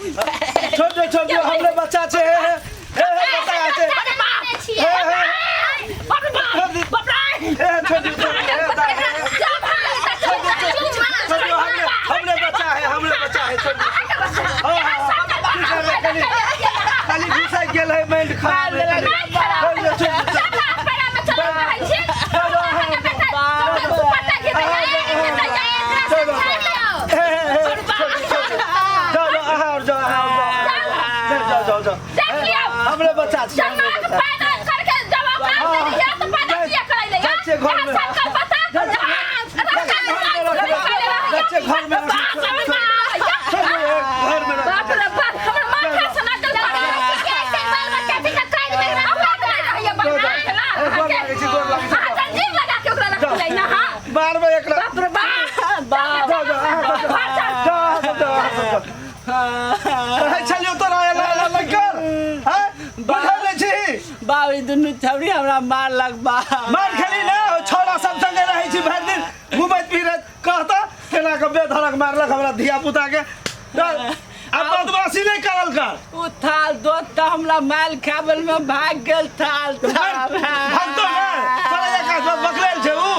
छोड़ दो हमरे बच्चा छे हे बता छे हमरे बच्चा है छोड़ दो खाली घुसा गेल है माइंड खराब हमरे बच्चा छे घर में बार में एक चलियो तो लकर बाबी दुनू छौरी हमरा मार लगबा मार खेली ना छोरा सब संगे रहे छी भर दिन घुमैत फिरत कहता केना के बेधड़क मारलक हमरा धिया पुता के अब बदमाशी नहीं करल कर उ थाल दो त हमरा माल खाबल में भाग गेल थाल भगतो ना चले एक बकरेल छे उ